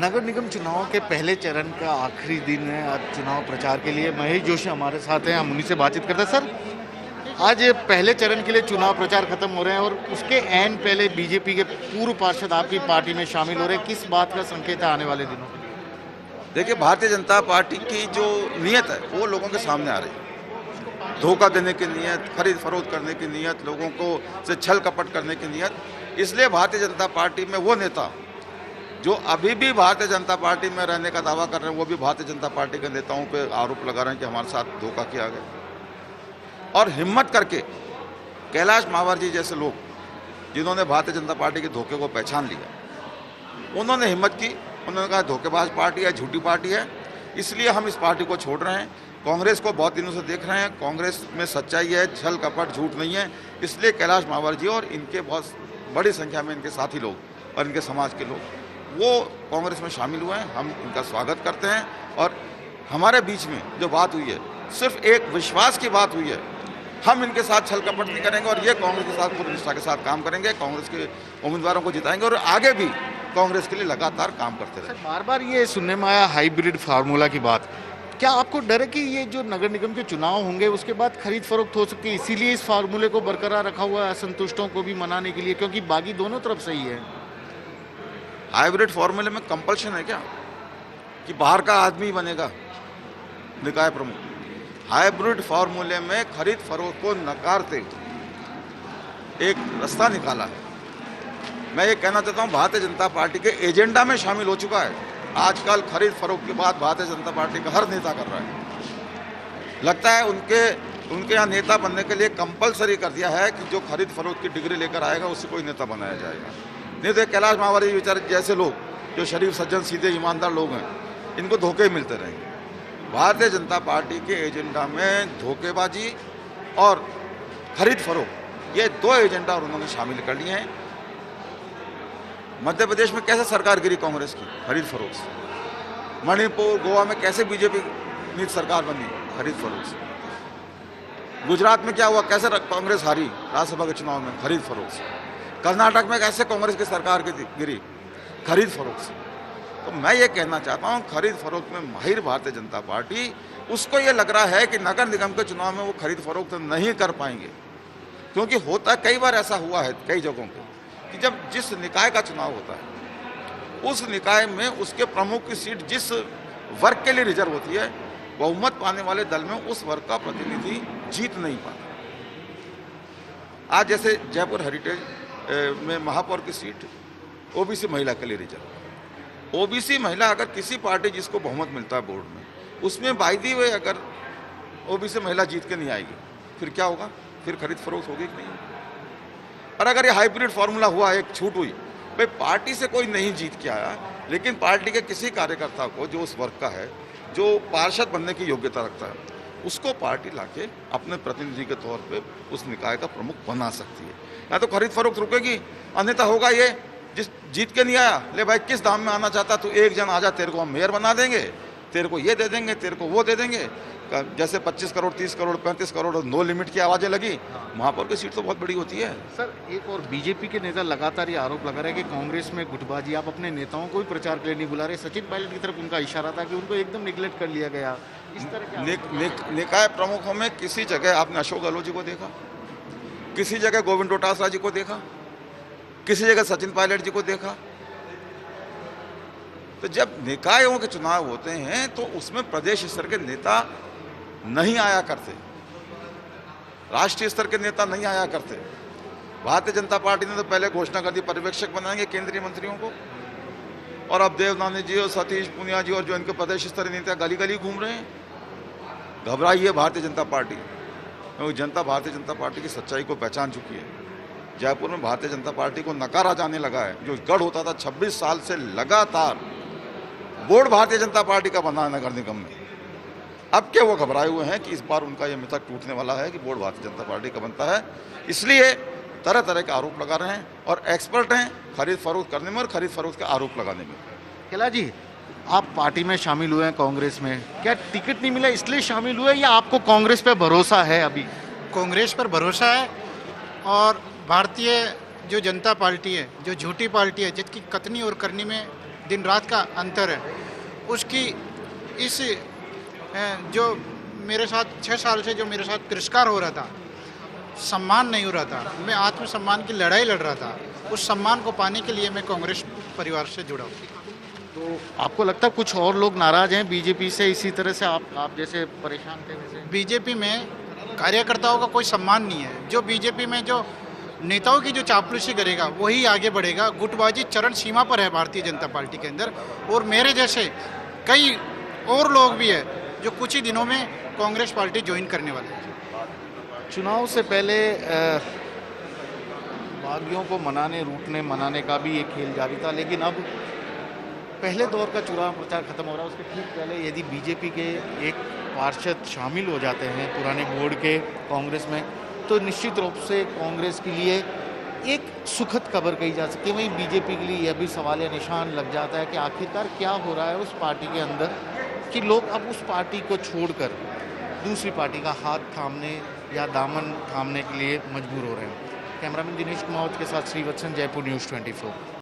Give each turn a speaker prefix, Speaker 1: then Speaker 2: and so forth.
Speaker 1: नगर निगम चुनाव के पहले चरण का आखिरी दिन है। आज चुनाव प्रचार के लिए महेश जोशी हमारे साथ हैं, हम उन्हीं से बातचीत करते हैं। सर, आज पहले चरण के लिए चुनाव प्रचार खत्म हो रहे हैं और उसके ऐन पहले बीजेपी के पूर्व पार्षद आपकी पार्टी में शामिल हो रहे हैं। किस बात का संकेत है आने वाले दिनों?
Speaker 2: देखिए, भारतीय जनता पार्टी की जो नीयत है वो लोगों के सामने आ रही है। धोखा देने की नीयत, खरीद फरोख्त करने की नीयत, लोगों को से छल कपट करने की नीयत। इसलिए भारतीय जनता पार्टी में वो नेता जो अभी भी भारतीय जनता पार्टी में रहने का दावा कर रहे हैं, वो भी भारतीय जनता पार्टी के नेताओं पे आरोप लगा रहे हैं कि हमारे साथ धोखा किया गया। और हिम्मत करके कैलाश मावर जी जैसे लोग, जिन्होंने भारतीय जनता पार्टी के धोखे को पहचान लिया, उन्होंने हिम्मत की। उन्होंने कहा धोखेबाज पार्टी है, झूठी पार्टी है, इसलिए हम इस पार्टी को छोड़ रहे हैं। कांग्रेस को बहुत दिनों से देख रहे हैं, कांग्रेस में सच्चाई है, छल कपट झूठ नहीं है। इसलिए कैलाश मावर जी और इनके बहुत बड़ी संख्या में इनके साथी लोग और इनके समाज के लोग वो कांग्रेस में शामिल हुए हैं। हम इनका स्वागत करते हैं और हमारे बीच में जो बात हुई है सिर्फ एक विश्वास की बात हुई है। हम इनके साथ छल कपट नहीं करेंगे और ये कांग्रेस के साथ पूरी निष्ठा के साथ काम करेंगे, कांग्रेस के उम्मीदवारों को जिताएंगे और आगे भी कांग्रेस के लिए लगातार काम करते रहेंगे।
Speaker 1: बार बार ये सुनने में आया हाइब्रिड फार्मूला की बात। क्या आपको डर है कि ये जो नगर निगम के चुनाव होंगे उसके बाद खरीद फरोख्त हो सकती है, इसीलिए इस फार्मूले को बरकरार रखा हुआ है असंतुष्टों को भी मनाने के लिए, क्योंकि बाकी दोनों तरफ सही है?
Speaker 2: हाइब्रिड फॉर्मूले में कंपल्शन है क्या कि बाहर का आदमी बनेगा निकाय प्रमुख? हाइब्रिड फॉर्मूले में खरीद फरोख्त को नकारते एक रास्ता निकाला है। मैं ये कहना चाहता हूँ, भारतीय जनता पार्टी के एजेंडा में शामिल हो चुका है। आजकल खरीद फरोख्त की बात भारतीय जनता पार्टी का हर नेता कर रहा है। लगता है उनके यहाँ नेता बनने के लिए कंपलसरी कर दिया है कि जो खरीद फरोख्त की डिग्री लेकर आएगा उससे कोई नेता बनाया जाएगा। नहीं तो कैलाश मावरी बेचारे जैसे लोग जो शरीफ सज्जन सीधे ईमानदार लोग हैं, इनको धोखे मिलते रहेंगे। भारतीय जनता पार्टी के एजेंडा में धोखेबाजी और खरीद फरोख्त, ये दो एजेंडा उन्होंने शामिल कर लिए हैं। मध्य प्रदेश में कैसे सरकार गिरी कांग्रेस की? खरीद फरोख्त से। मणिपुर, गोवा में कैसे बीजेपी नीति सरकार बनी? खरीद फरोख्त से। गुजरात में क्या हुआ, कैसे कांग्रेस हारी राज्यसभा के चुनाव में? खरीद फरोख्त से। कर्नाटक में कैसे कांग्रेस की सरकार गिरी? खरीद फरोख्त से। तो मैं ये कहना चाहता हूँ, खरीद फरोख्त में माहिर भारतीय जनता पार्टी, उसको ये लग रहा है कि नगर निगम के चुनाव में वो खरीद फरोख्त नहीं कर पाएंगे। क्योंकि होता कई बार ऐसा हुआ है कई जगहों पे कि जब जिस निकाय का चुनाव होता है उस निकाय में उसके प्रमुख की सीट जिस वर्ग के लिए रिजर्व होती है, बहुमत पाने वाले दल में उस वर्ग का प्रतिनिधि जीत नहीं पाता। आज जैसे जयपुर हेरिटेज में महापौर की सीट ओबीसी महिला के लिए रिजर्व। ओबीसी महिला अगर किसी पार्टी जिसको बहुमत मिलता है बोर्ड में, उसमें बाय दी वे अगर ओबीसी महिला जीत के नहीं आएगी, फिर क्या होगा? फिर खरीद फरोख्त होगी कि नहीं? और अगर ये हाइब्रिड फार्मूला हुआ, एक छूट हुई, भाई पार्टी से कोई नहीं जीत के आया, लेकिन पार्टी के किसी कार्यकर्ता को जो उस वर्ग का है, जो पार्षद बनने की योग्यता रखता है, उसको पार्टी लाके अपने प्रतिनिधि के तौर पे उस निकाय का प्रमुख बना सकती है। या तो खरीद फरोख्त रुकेगी, अन्यथा होगा ये, जिस जीत के नहीं आया, ले भाई किस दाम में आना चाहता तू, एक जन आजा, तेरे को हम मेयर बना देंगे, तेरे को ये दे देंगे, तेरे को वो दे देंगे। जैसे 25 करोड़, 30 करोड़, 35 करोड़, नो लिमिट की आवाजें लगी। महापौर की सीट तो बहुत बड़ी होती है।
Speaker 1: सर, एक और बीजेपी के नेता लगातार ये आरोप लगा रहे हैं कि कांग्रेस में गुटबाजी, आप अपने नेताओं को भी प्रचार के लिए नहीं बुला रहे। सचिन पायलट की तरफ उनका इशारा था कि उनको एकदम निगलेक्ट कर लिया गया। इस तरह के
Speaker 2: निकाय प्रमुखों में किसी जगह आपने अशोक गहलोत जी को देखा? किसी जगह गोविंद डोटासरा जी को देखा? किसी जगह सचिन पायलट जी को देखा? तो जब निकायों के चुनाव होते हैं तो उसमें प्रदेश स्तर के नेता नहीं आया करते, राष्ट्रीय स्तर के नेता नहीं आया करते। भारतीय जनता पार्टी ने तो पहले घोषणा कर दी पर्यवेक्षक बनाएंगे केंद्रीय मंत्रियों को, और अब देवनानी जी और सतीश पूनिया जी और जो इनके प्रदेश स्तरीय नेता गली गली घूम रहे हैं। घबराई है भारतीय जनता पार्टी, क्योंकि जनता भारतीय जनता पार्टी की सच्चाई को पहचान चुकी है। जयपुर में भारतीय जनता पार्टी को नकारा जाने लगा है। जो गढ़ होता था 26 साल से लगातार बोर्ड भारतीय जनता पार्टी का बना है नगर निगम में, अब क्या वो घबराए हुए हैं कि इस बार उनका ये मिथक टूटने वाला है कि बोर्ड भारतीय जनता पार्टी का बनता है। इसलिए तरह तरह के आरोप लगा रहे हैं और एक्सपर्ट हैं खरीद फरोख्त करने में और खरीद फरोख्त के आरोप लगाने में।
Speaker 1: कैलाश जी, आप पार्टी में शामिल हुए हैं कांग्रेस में, क्या टिकट नहीं मिला इसलिए शामिल हुए या आपको कांग्रेस पे भरोसा है? अभी
Speaker 3: कांग्रेस पर भरोसा है और भारतीय जो जनता पार्टी है, जो झूठी पार्टी है, जिसकी कथनी और करनी में दिन रात का अंतर है। उसकी इस जो मेरे साथ 6 साल से जो मेरे साथ तिरस्कार हो रहा था, सम्मान नहीं हो रहा था, मैं आत्मसम्मान की लड़ाई लड़ रहा था, उस सम्मान को पाने के लिए मैं कांग्रेस परिवार से जुड़ा हूँ।
Speaker 1: तो आपको लगता है कुछ और लोग नाराज हैं बीजेपी से, इसी तरह से आप जैसे परेशान थे वैसे?
Speaker 3: बीजेपी में कार्यकर्ताओं का कोई सम्मान नहीं है। जो बीजेपी में जो नेताओं की जो चापलूसी करेगा वही आगे बढ़ेगा। गुटबाजी चरण सीमा पर है भारतीय जनता पार्टी के अंदर, और मेरे जैसे कई और लोग भी हैं जो कुछ ही दिनों में कांग्रेस पार्टी ज्वाइन करने वाले हैं।
Speaker 1: चुनाव से पहले बागियों को मनाने का भी एक खेल जारी था, लेकिन अब पहले दौर का चुनाव प्रचार खत्म हो रहा है। उसके ठीक पहले यदि बीजेपी के एक पार्षद शामिल हो जाते हैं पुराने बोर्ड के कांग्रेस में, तो निश्चित रूप से कांग्रेस के लिए एक सुखद खबर कही जा सकती है। वहीं बीजेपी के लिए यह भी सवाल या निशान लग जाता है कि आखिरकार क्या हो रहा है उस पार्टी के अंदर कि लोग अब उस पार्टी को छोड़कर दूसरी पार्टी का हाथ थामने या दामन थामने के लिए मजबूर हो रहे हैं। कैमरामैन दिनेश कुमार के साथ श्रीवत्सन, जयपुर न्यूज़ 24।